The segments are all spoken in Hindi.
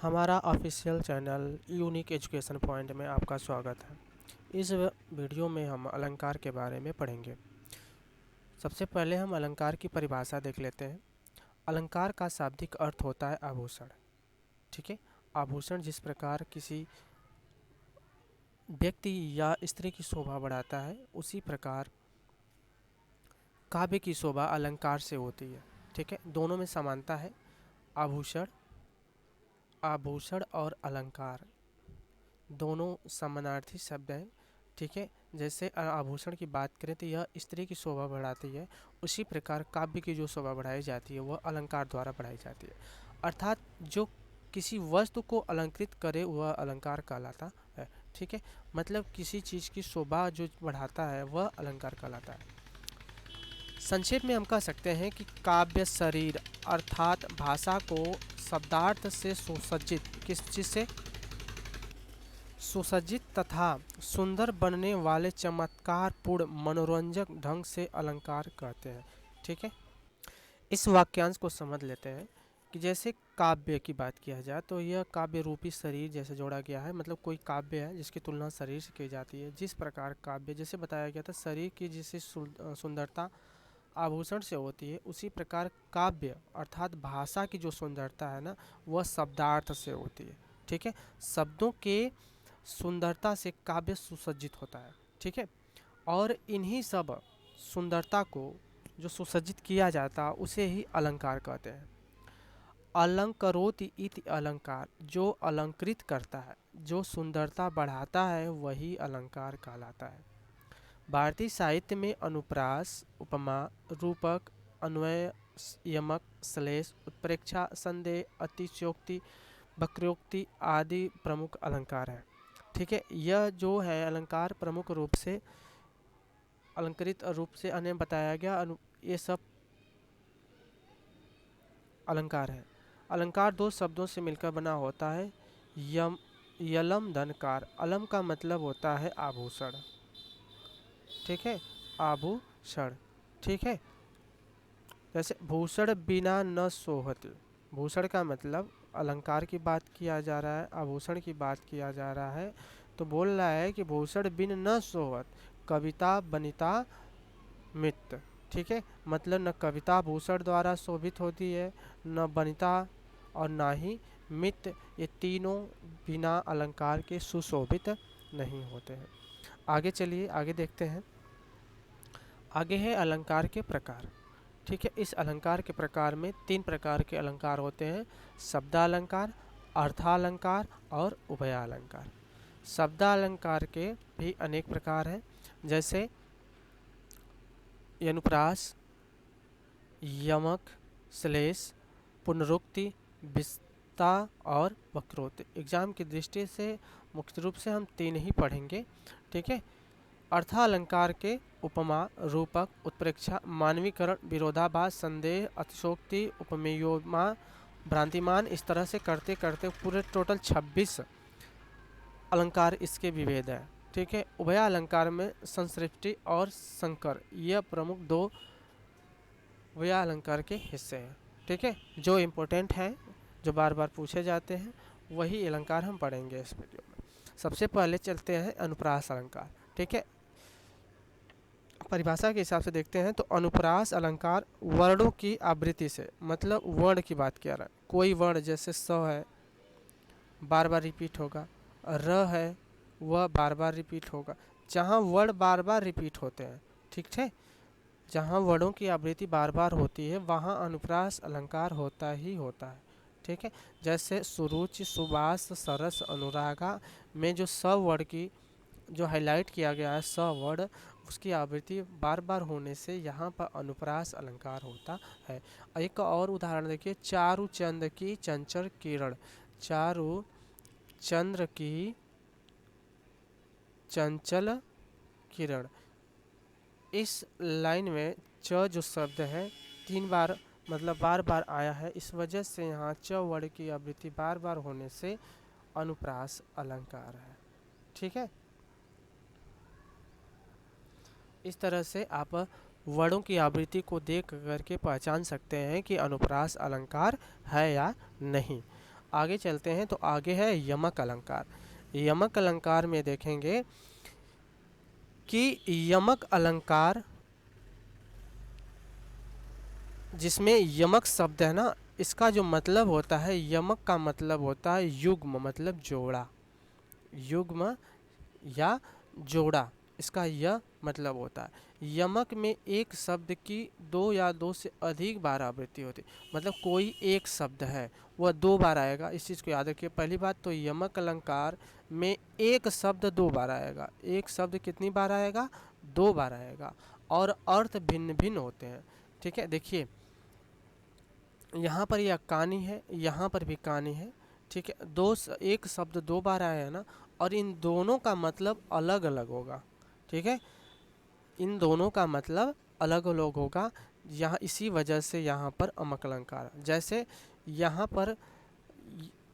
हमारा official channel unique education point में आपका स्वागत है। इस वीडियो में हम अलंकार के बारे में पढ़ेंगे। सबसे पहले हम अलंकार की परिभाषा देख लेते हैं। अलंकार का शाब्दिक अर्थ होता है आभूषण। ठीक है, आभूषण जिस प्रकार किसी व्यक्ति या स्त्री की शोभा बढ़ाता है, उसी प्रकार काव्य की शोभा अलंकार से होती है। ठीक है, दोनों में समानता है। आभूषण और अलंकार दोनों समानार्थी शब्द हैं। ठीक है, जैसे आभूषण की बात करें तो यह स्त्री की शोभा बढ़ाती है, उसी प्रकार काव्य की जो शोभा बढ़ाई जाती है वह अलंकार द्वारा बढ़ाई जाती है। अर्थात जो किसी वस्तु को अलंकृत करे वह अलंकार कहलाता है। ठीक है, मतलब किसी चीज़ की शोभा जो बढ़ाता है वह अलंकार कहलाता है। संक्षेप में हम कह सकते हैं कि काव्य शरीर अर्थात भाषा को शब्दार्थ से सुसज्जित, किस चीज़ से सुसज्जित तथा सुंदर बनने वाले चमत्कारपूर्ण मनोरंजक ढंग से अलंकार कहते हैं। ठीक है, इस वाक्यांश को समझ लेते हैं कि जैसे काव्य की बात किया जाए तो यह काव्य रूपी शरीर जैसे जोड़ा गया है, मतलब कोई काव्य है जिसकी तुलना शरीर से की जाती है। जिस प्रकार काव्य जैसे बताया गया था शरीर की जैसे सुंदरता आभूषण से होती है, उसी प्रकार काव्य अर्थात भाषा की जो सुंदरता है ना, वह शब्दार्थ से होती है। ठीक है, शब्दों के सुंदरता से काव्य सुसज्जित होता है। ठीक है, और इन्हीं सब सुंदरता को जो सुसज्जित किया जाता है उसे ही अलंकार कहते हैं। अलंकरोति इति अलंकार, जो अलंकृत करता है, जो सुंदरता बढ़ाता है, वही अलंकार कहलाता है। भारतीय साहित्य में अनुप्रास, उपमा, रूपक, अन्वय, यमक, श्लेष, उत्प्रेक्षा, संदेह, अतिशयोक्ति, वक्रोक्ति आदि प्रमुख अलंकार हैं। ठीक है, यह जो है अलंकार प्रमुख रूप से अलंकृत रूप से अन्य बताया गया, ये सब अलंकार है। अलंकार दो शब्दों से मिलकर बना होता है। यलम धनकार, अलम का मतलब होता है आभूषण। ठीक है, आभूषण। ठीक है, जैसे भूषण बिना न सोहत, भूषण का मतलब अलंकार की बात किया जा रहा है, आभूषण की बात किया जा रहा है, तो बोल रहा है कि भूषण बिन न सोहत कविता बनिता मित्त। ठीक है, मतलब न कविता भूषण द्वारा शोभित होती है, न बनिता और न ही मित्त, ये तीनों बिना अलंकार के सुशोभित नहीं होते हैं। आगे चलिए आगे देखते हैं। आगे है अलंकार के प्रकार। ठीक है, इस अलंकार के प्रकार में तीन प्रकार के अलंकार होते हैं: शब्दालंकार, अर्थालंकार और उभयालंकार। शब्दालंकार के भी अनेक प्रकार हैं, जैसे अनुप्रास, यमक, श्लेष, पुनरुक्ति, विस्ता और वक्रोक्ति। एग्जाम की दृष्टि से मुख्य रूप से हम तीन ही पढ़ेंगे। ठीक है, अर्थालंकार के उपमा, रूपक, उत्प्रेक्षा, मानवीकरण, विरोधाभास, संदेह, अतिशोक्ति, उपमेयोमा, भ्रांतिमान, इस तरह से करते करते पूरे टोटल 26 अलंकार इसके विभेद है। ठीक है, उभय अलंकार में संसृष्टि और संकर, यह प्रमुख दो उभय अलंकार के हिस्से हैं। ठीक है, जो इम्पोर्टेंट हैं, जो बार बार पूछे जाते हैं, वही अलंकार हम पढ़ेंगे इस वीडियो में। सबसे पहले चलते हैं अनुप्रास अलंकार। ठीक है, परिभाषा के हिसाब से देखते हैं तो अनुप्रास अलंकार वर्णों की आवृत्ति से, मतलब वर्ण की बात किया रहा है। कोई वर्ण जैसे स है बार बार रिपीट होगा, र है वह बार बार रिपीट होगा। जहाँ वर्ण बार बार रिपीट होते हैं, ठीक है, जहाँ वर्णों की आवृत्ति बार बार होती है वहाँ अनुप्रास अलंकार होता ही होता है। ठीक है, जैसे सुरुचि, सुबास, सरस, अनुरागा में जो स वर्ण की जो हाईलाइट किया गया है, स वर्ण, उसकी आवृत्ति बार बार होने से यहाँ पर अनुप्रास अलंकार होता है। एक और उदाहरण देखिए, चारु चंद्र की चंचल किरण, चारु चंद्र की चंचल किरण, इस लाइन में च जो शब्द है तीन बार मतलब बार बार आया है, इस वजह से यहाँ च वर्ण की आवृत्ति बार बार होने से अनुप्रास अलंकार है। ठीक है, इस तरह से आप वर्णों की आवृत्ति को देख करके पहचान सकते हैं कि अनुप्रास अलंकार है या नहीं। आगे चलते हैं तो आगे है यमक अलंकार। यमक अलंकार में देखेंगे कि यमक अलंकार जिसमें यमक शब्द है ना, इसका जो मतलब होता है, यमक का मतलब होता है युग्म, मतलब जोड़ा, युग्म या जोड़ा, इसका यह मतलब होता है। यमक में एक शब्द की दो या दो से अधिक बार आवृत्ति होती है, मतलब कोई एक शब्द है वह दो बार आएगा। इस चीज़ को याद रखिए। पहली बात तो यमक अलंकार में एक शब्द दो बार आएगा। एक शब्द कितनी बार आएगा? दो बार आएगा, और अर्थ भिन्न भिन्न होते हैं। ठीक है, देखिए यहाँ पर यह कहानी है, यहाँ पर भी कहानी है। ठीक है, एक शब्द दो बार आया है ना, और इन दोनों का मतलब अलग अलग होगा। ठीक है, इन दोनों का मतलब अलग अलग होगा। यहाँ इसी वजह से यहाँ पर अमक अलंकार, जैसे यहाँ पर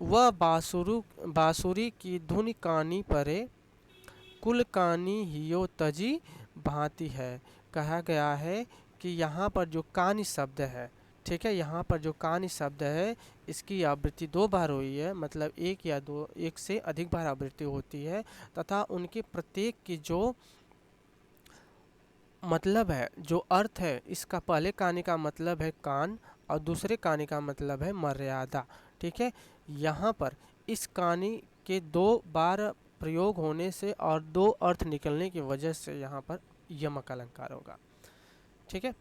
वह बांसुरी की धुन कानी परे, कुल कानी हियो तजी भांति है। कहा गया है कि यहाँ पर जो कानी शब्द है, ठीक है, यहाँ पर जो कानी शब्द है इसकी आवृत्ति दो बार हुई है, मतलब एक या दो, एक से अधिक बार आवृत्ति होती है, तथा उनके प्रत्येक की जो मतलब है, जो अर्थ है, इसका पहले कहानी का मतलब है कान और दूसरे कहानी का मतलब है मर्यादा। ठीक है, यहाँ पर इस कहानी के दो बार प्रयोग होने से और दो अर्थ निकलने की वजह से यहाँ पर यमक अलंकार होगा। ठीक है,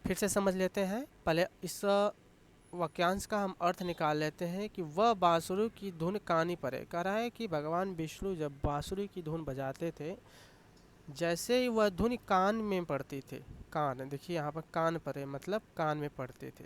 फिर से समझ लेते हैं। पहले इस वाक्यांश का हम अर्थ निकाल लेते हैं कि वह बांसुरी की धुन कानी परे। कह रहा है कि भगवान विष्णु जब बांसुरी की धुन बजाते थे, जैसे ही वह धुन कान में पड़ती थी, कान, देखिए यहाँ पर कान परे मतलब कान में पड़ते थे।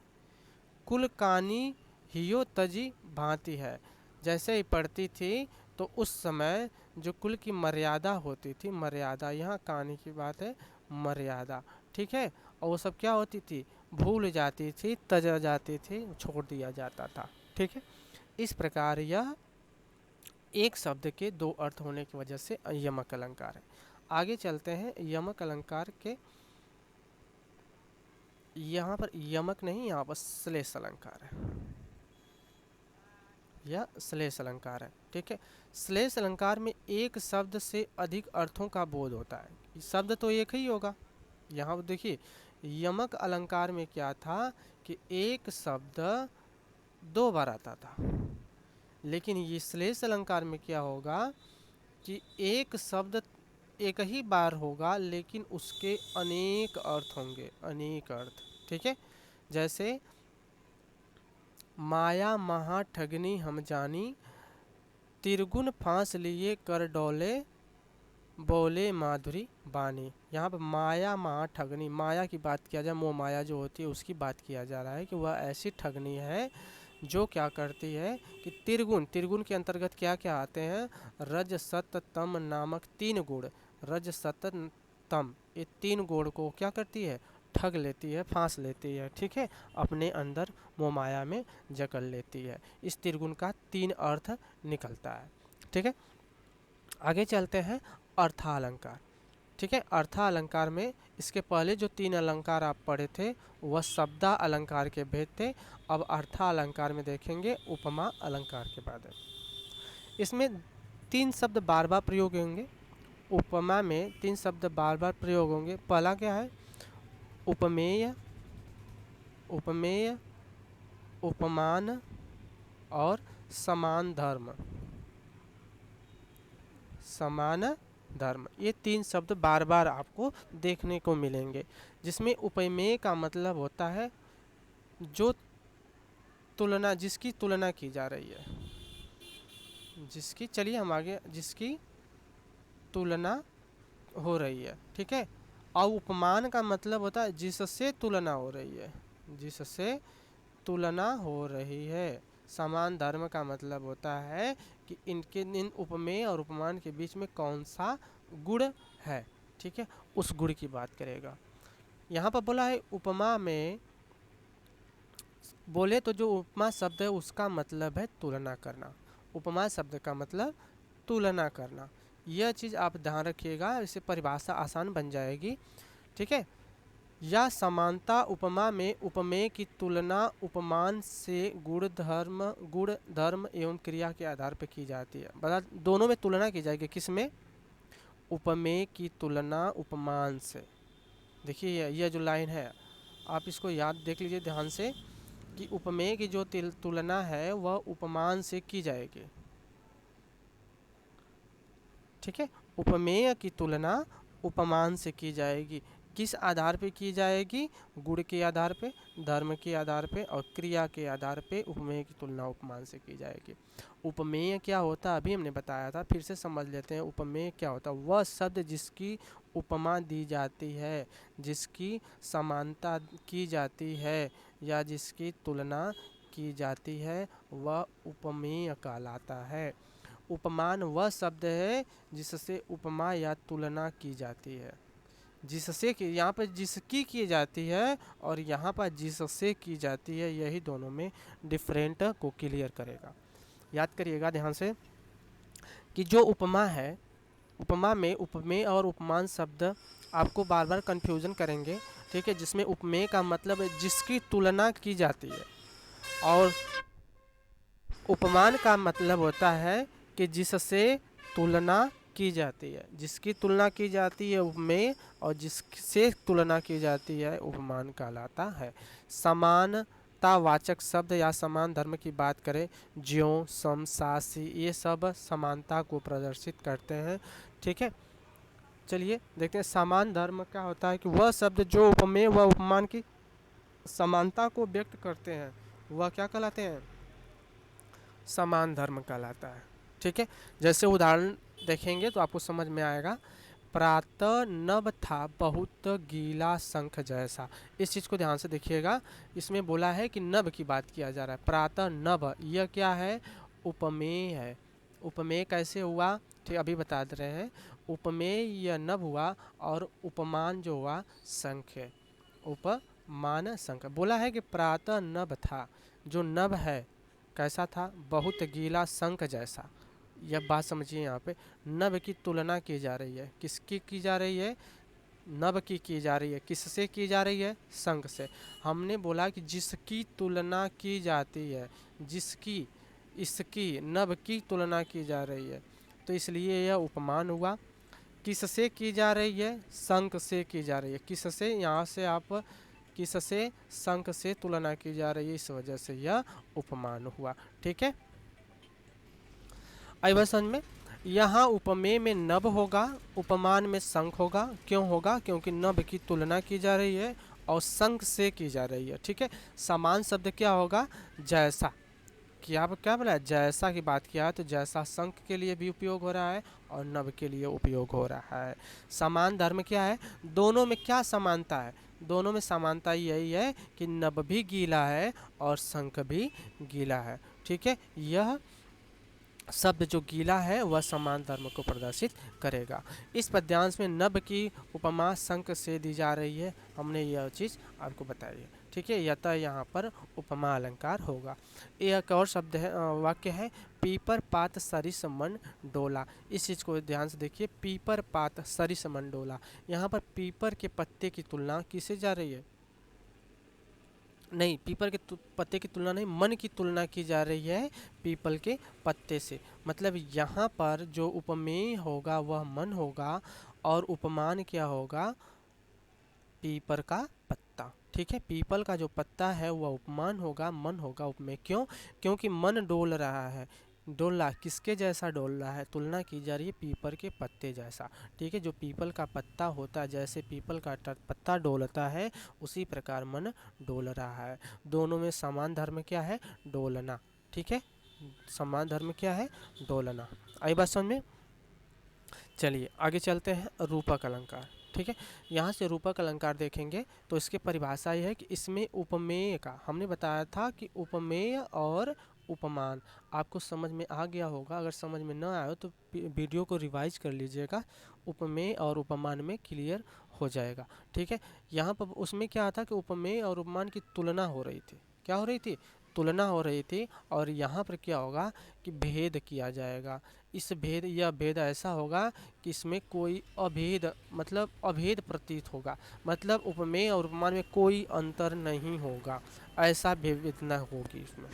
कुल कानी हियो तजी भांति है, जैसे ही पड़ती थी तो उस समय जो कुल की मर्यादा होती थी, मर्यादा यहाँ कहानी की बात है, मर्यादा। ठीक है, और वो सब क्या होती थी? भूल जाती थी, तजा जाती थी, छोड़ दिया जाता था। ठीक है, इस प्रकार यह एक शब्द के दो अर्थ होने की वजह से यमक अलंकार है। आगे चलते हैं यमक अलंकार के। यहाँ पर यमक नहीं, यहाँ पर श्लेष अलंकार है, यह श्लेष अलंकार है। ठीक है, श्लेष अलंकार में एक शब्द से अधिक अर्थों का बोध होता है। शब्द तो एक ही होगा। यहाँ पर देखिए यमक अलंकार में क्या था कि एक शब्द दो बार आता था, लेकिन ये श्लेष अलंकार में क्या होगा कि एक शब्द एक ही बार होगा, लेकिन उसके अनेक अर्थ होंगे, अनेक अर्थ। ठीक है, जैसे माया महा ठगनी हम जानी, तिरगुन फांस लिए कर डोले, बोले माधुरी बानी। यहाँ पर माया महा ठगनी, माया की बात किया जाए, मोह माया जो होती है उसकी बात किया जा रहा है कि वह ऐसी ठगनी है जो क्या करती है कि तिरगुन, तिरगुन के अंतर्गत क्या क्या आते हैं? रज सत तम नामक तीन गुण, रज सत तम, ये तीन गुण को क्या करती है? ठग लेती है, फांस लेती है। ठीक है, अपने अंदर मोमाया में जकड़ लेती है। इस त्रिगुण का तीन अर्थ निकलता है। ठीक है, आगे चलते हैं अर्थालंकार। ठीक है, अर्थालंकार में इसके पहले जो तीन अलंकार आप पढ़े थे वह शब्दा अलंकार के भेद थे। अब अर्थालंकार में देखेंगे उपमा अलंकार के बाद। इसमें तीन शब्द बार बार प्रयोग होंगे। उपमा में तीन शब्द बार बार प्रयोग होंगे। पहला क्या है? उपमेय, उपमेय, उपमान और समान धर्म, समान धर्म, ये तीन शब्द बार बार आपको देखने को मिलेंगे। जिसमें उपमेय का मतलब होता है जो तुलना, जिसकी तुलना की जा रही है, जिसकी, चलिए हम आगे, जिसकी तुलना हो रही है। ठीक है, और उपमान का मतलब होता है जिससे तुलना हो रही है, जिससे तुलना हो रही है। समान धर्म का मतलब होता है कि इन उपमेय और उपमान के बीच में कौन सा गुण है। ठीक है, उस गुण की बात करेगा। यहाँ पर बोला है उपमा में, बोले तो जो उपमा शब्द है उसका मतलब है तुलना करना। उपमा शब्द का मतलब तुलना करना। यह चीज़ आप ध्यान रखिएगा, इससे परिभाषा आसान बन जाएगी। ठीक है, या समानता उपमा में उपमेय की तुलना उपमान से गुण धर्म एवं क्रिया के आधार पर की जाती है। बता दोनों में तुलना की जाएगी, किसमें? उपमेय की तुलना उपमान से। देखिए यह जो लाइन है आप इसको याद देख लीजिए ध्यान से कि उपमेय की जो तुलना है वह उपमान से की जाएगी। ठीक है, उपमेय की तुलना उपमान से की जाएगी। किस आधार पे की जाएगी? गुण के आधार पे, धर्म के आधार पे और क्रिया के आधार पे उपमेय की तुलना उपमान से की जाएगी। उपमेय क्या होता है अभी हमने बताया था, फिर से समझ लेते हैं। उपमेय क्या होता है? वह शब्द जिसकी उपमा दी जाती है, जिसकी समानता की जाती है या जिसकी तुलना की जाती है वह उपमेय कहलाता है। उपमान वह शब्द है जिससे उपमा या तुलना की जाती है। जिससे कि यहाँ पर जिसकी की जाती है और यहाँ पर जिससे की जाती है, यही दोनों में डिफरेंट को क्लियर करेगा। याद करिएगा ध्यान से कि जो उपमा है, उपमा में उपमेय और उपमान शब्द आपको बार बार कन्फ्यूजन करेंगे। ठीक है, जिसमें उपमेय का मतलब है जिसकी तुलना की जाती है और उपमान का मतलब होता है कि जिससे तुलना की जाती है। जिसकी तुलना की जाती है उपमेय और जिससे तुलना की जाती है उपमान कहलाता है। समानतावाचक शब्द या समान धर्म की बात करें, ज्यों, सम, सासी, ये सब समानता को प्रदर्शित करते हैं। ठीक है, चलिए देखते हैं समान धर्म क्या होता है कि वह शब्द जो उपमेय व उपमान की समानता को व्यक्त करते हैं वह क्या कहलाते हैं? समान धर्म कहलाता है। ठीक है, जैसे उदाहरण देखेंगे तो आपको समझ में आएगा। प्रातः नभ था बहुत गीला शंख जैसा। इस चीज़ को ध्यान से देखिएगा, इसमें बोला है कि नभ की बात किया जा रहा है। प्रातः नभ, यह क्या है? उपमेय है। उपमेय कैसे हुआ? ठीक, अभी बता दे रहे हैं। उपमेय यह नभ हुआ और उपमान जो हुआ शंख है। उपमान शंख। बोला है कि प्रातः नभ था, जो नभ है कैसा था? बहुत गीला शंख जैसा। यह बात समझिए, यहाँ पे नभ की तुलना की जा रही है। किसकी की जा रही है? नभ की जा रही है। किससे की जा रही है? शंख से। हमने बोला कि जिसकी तुलना की जाती है, जिसकी, इसकी, नभ की तुलना की जा रही है, तो इसलिए यह उपमान हुआ। किससे की जा रही है? शंख से की जा रही है। किससे? यहाँ से आप किससे? शंख से तुलना की जा रही है, इस वजह से यह उपमान हुआ। ठीक है, आई बात समझ में? यहाँ उपमेय में नभ होगा, उपमान में शंख होगा। क्यों होगा? क्योंकि नभ की तुलना की जा रही है और शंख से की जा रही है। ठीक है, समान शब्द क्या होगा? जैसा। कि आप क्या बोला? जैसा की बात किया है तो जैसा शंख के लिए भी उपयोग हो रहा है और नभ के लिए उपयोग हो रहा है। समान धर्म क्या है? दोनों में क्या समानता है? दोनों में समानता यही है कि नभ भी गीला है और शंख भी गीला है। ठीक है, यह शब्द जो गीला है वह समान धर्म को प्रदर्शित करेगा। इस पद्यांश में नभ की उपमा शंख से दी जा रही है, हमने यह चीज़ आपको बताई है। ठीक है, यतः यहाँ पर उपमा अलंकार होगा। एक और शब्द है, वाक्य है, पीपर पात सरिस मन डोला। इस चीज़ को ध्यान से देखिए, पीपर पात सरिस मन डोला। यहाँ पर पीपर के पत्ते की तुलना किससे जा रही है? नहीं, पीपल के पत्ते की तुलना नहीं, मन की तुलना की जा रही है पीपल के पत्ते से। मतलब यहाँ पर जो उपमेय होगा वह मन होगा और उपमान क्या होगा? पीपल का पत्ता। ठीक है, पीपल का जो पत्ता है वह उपमान होगा, मन होगा उपमेय। क्यों? क्योंकि मन डोल रहा है। डोल रहा, किसके जैसा डोल रहा है? तुलना की जा रही है पीपल के पत्ते जैसा। ठीक है, जो पीपल का पत्ता होता है, जैसे पीपल का पत्ता डोलता है उसी प्रकार मन डोल रहा है। दोनों में समान धर्म क्या है? डोलना। ठीक है, समान धर्म क्या है? डोलना। आई बात समझ में? चलिए आगे चलते हैं। रूपक अलंकार। ठीक है, यहाँ से रूपक अलंकार देखेंगे तो इसकी परिभाषा ये है कि इसमें उपमेय का, हमने बताया था कि उपमेय और उपमान आपको समझ में आ गया होगा। अगर समझ में न आया हो तो वीडियो को रिवाइज कर लीजिएगा, उपमेय और उपमान में क्लियर हो जाएगा। ठीक है, यहाँ पर उसमें क्या था कि उपमेय और उपमान की तुलना हो रही थी। क्या हो रही थी? तुलना हो रही थी और यहाँ पर क्या होगा कि भेद किया जाएगा। इस भेद यह भेद ऐसा होगा कि इसमें कोई अभेद मतलब अभेद प्रतीत होगा, मतलब उपमेय और उपमान में कोई अंतर नहीं होगा, ऐसा विवेचना होगी इसमें।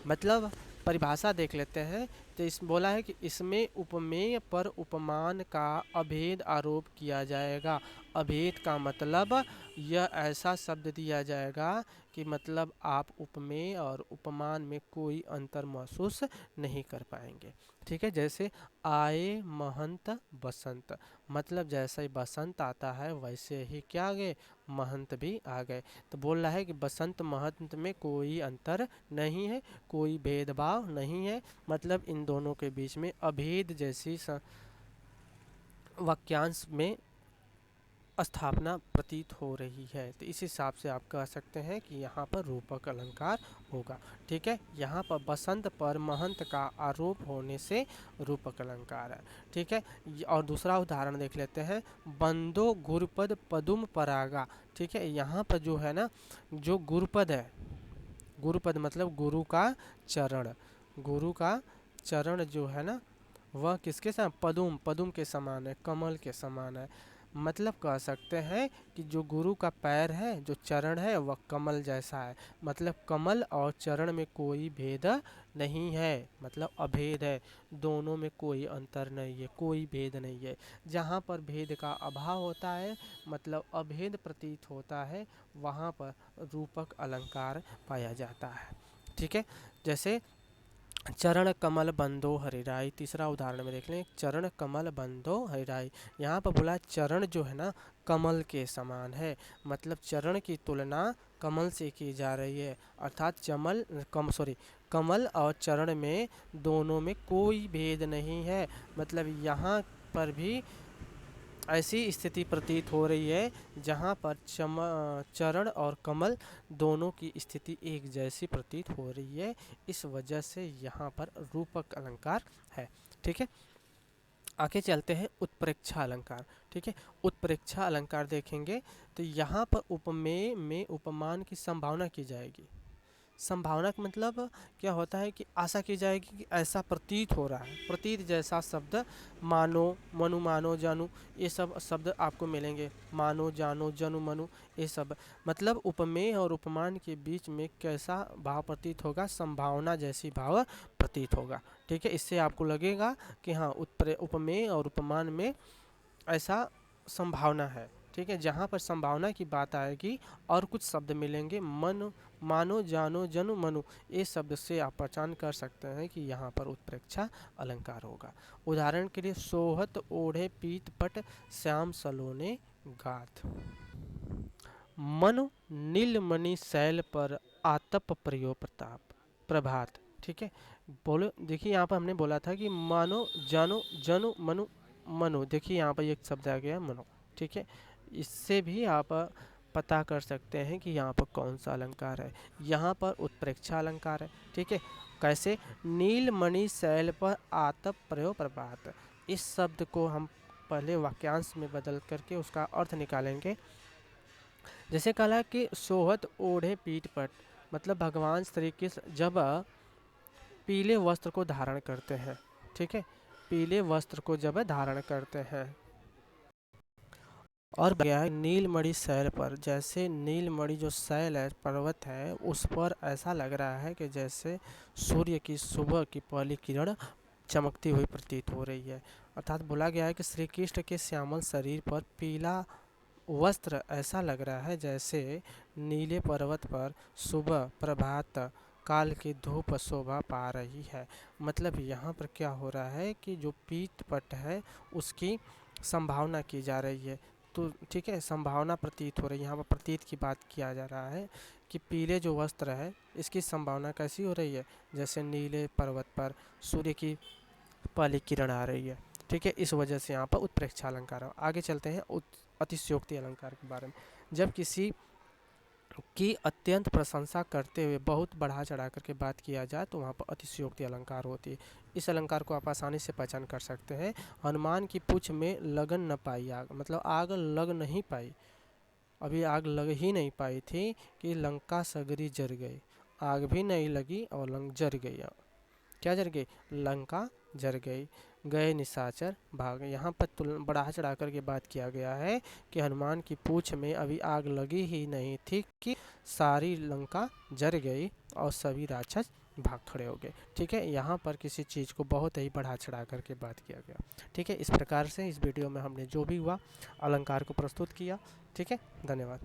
मतलब परिभाषा देख लेते हैं। तो इस बोला है कि इसमें उपमेय पर उपमान का अभेद आरोप किया जाएगा। अभेद का मतलब यह ऐसा शब्द दिया जाएगा कि मतलब आप उपमेय और उपमान में कोई अंतर महसूस नहीं कर पाएंगे। ठीक है, जैसे आए महंत बसंत, मतलब जैसे ही बसंत आता है वैसे ही क्या आ गए, महंत भी आ गए। तो बोल रहा है कि बसंत महंत में कोई अंतर नहीं है, कोई भेदभाव नहीं है, मतलब इन दोनों के बीच में अभेद जैसी वाक्यांश में स्थापना प्रतीत हो रही है। तो इस हिसाब से आप कह सकते हैं कि यहाँ पर रूपक अलंकार होगा। ठीक है, यहाँ पर बसंत पर महंत का आरोप होने से रूपक अलंकार है। ठीक है, और दूसरा उदाहरण देख लेते हैं, बंदो गुरुपद पदुम परागा। ठीक है, यहाँ पर जो है ना, जो गुरुपद है, गुरुपद मतलब गुरु का चरण, गुरु का चरण जो है ना वह किसके समान, पदुम, पदुम के समान है, कमल के समान है। मतलब कह सकते हैं कि जो गुरु का पैर है, जो चरण है वह कमल जैसा है, मतलब कमल और चरण में कोई भेद नहीं है, मतलब अभेद है, दोनों में कोई अंतर नहीं है, कोई भेद नहीं है। जहाँ पर भेद का अभाव होता है, मतलब अभेद प्रतीत होता है, वहाँ पर रूपक अलंकार पाया जाता है। ठीक है, जैसे चरण कमल बंदो हरिराई, तीसरा उदाहरण में देख लें, चरण कमल बंदो हरिराई। यहाँ पर बोला चरण जो है ना कमल के समान है, मतलब चरण की तुलना कमल से की जा रही है, अर्थात कमल और चरण में दोनों में कोई भेद नहीं है। मतलब यहाँ पर भी ऐसी स्थिति प्रतीत हो रही है जहाँ पर चरण और कमल दोनों की स्थिति एक जैसी प्रतीत हो रही है, इस वजह से यहाँ पर रूपक अलंकार है। ठीक है, आगे चलते हैं उत्प्रेक्षा अलंकार। ठीक है, उत्प्रेक्षा अलंकार देखेंगे तो यहाँ पर उपमेय में उपमान की संभावना की जाएगी। संभावना का मतलब क्या होता है कि आशा की जाएगी कि ऐसा प्रतीत हो रहा है, प्रतीत जैसा शब्द मानो, मनु, मानो, जानू, ये सब शब्द आपको मिलेंगे, मानो, जानो, जनु, मनु, ये सब मतलब उपमेय और उपमान के बीच में कैसा भाव प्रतीत होगा, संभावना जैसी भाव प्रतीत होगा। ठीक है, इससे आपको लगेगा कि हाँ उपमेय और उपमान में ऐसा संभावना है। ठीक है, जहाँ पर संभावना की बात आएगी और कुछ शब्द मिलेंगे, मन, मानो, जानो, जनु, मनु, ये शब्द से आप पहचान कर सकते हैं कि यहाँ पर उत्प्रेक्षा अलंकार होगा। उदाहरण के लिए, सोहत ओढ़े पीत पट श्याम सलोने गाथ, मनु नीलमणि शैल पर आतप प्रयो प्रताप प्रभात। ठीक है, बोलो देखिए यहाँ पर हमने बोला था कि मानो, जानो, जनु, मनु, मनु, देखिए यहाँ पर एक शब्द आ गया मनु। ठीक है, इससे भी आप पता कर सकते हैं कि यहाँ पर कौन सा अलंकार है, यहाँ पर उत्प्रेक्षा अलंकार है। ठीक है, कैसे, नीलमणि शैल पर आतप प्रयोग प्रभात, इस शब्द को हम पहले वाक्यांश में बदल करके उसका अर्थ निकालेंगे। जैसे कहा कि सोहत ओढ़े पीठ पर, मतलब भगवान श्री कृष्ण जब पीले वस्त्र को धारण करते हैं। ठीक है, पीले वस्त्र को जब धारण करते हैं, और गया है नीलमणि शैल पर, जैसे नीलमणि जो शैल है, पर्वत है, उस पर ऐसा लग रहा है कि जैसे सूर्य की सुबह की पहली किरण चमकती हुई प्रतीत हो रही है। अर्थात बोला गया है कि श्री कृष्ण के श्यामल शरीर पर पीला वस्त्र ऐसा लग रहा है जैसे नीले पर्वत पर सुबह प्रभात काल की धूप शोभा पा रही है। मतलब यहाँ पर क्या हो रहा है कि जो पीत पट है उसकी संभावना की जा रही है। तो ठीक है, संभावना प्रतीत हो रही है, यहाँ पर प्रतीत की बात किया जा रहा है कि पीले जो वस्त्र है इसकी संभावना कैसी हो रही है, जैसे नीले पर्वत पर सूर्य की पहली किरण आ रही है। ठीक है, इस वजह से यहाँ पर उत्प्रेक्षा अलंकार। आगे चलते हैं अतिशयोक्ति अलंकार के बारे में। जब किसी की अत्यंत प्रशंसा करते हुए बहुत बढ़ा चढ़ा करके बात किया जाए तो वहाँ पर अतिशयोक्ति अलंकार होती है। इस अलंकार को आप आसानी से पहचान कर सकते हैं। हनुमान की पूंछ में लगन न पाई आग, मतलब आग लग नहीं पाई, अभी आग लग ही नहीं पाई थी कि लंका सगरी जर गई। आग भी नहीं लगी और जर गई। क्या जर गई? लंका जर गई। गए निशाचर भाग। यहाँ पर बढ़ा चढ़ा कर के बात किया गया है कि हनुमान की पूंछ में अभी आग लगी ही नहीं थी कि सारी लंका जर गई और सभी राक्षस भाग खड़े हो गए। ठीक है, यहाँ पर किसी चीज़ को बहुत ही बढ़ा चढ़ा करके बात किया गया। ठीक है, इस प्रकार से इस वीडियो में हमने जो भी हुआ अलंकार को प्रस्तुत किया। ठीक है, धन्यवाद।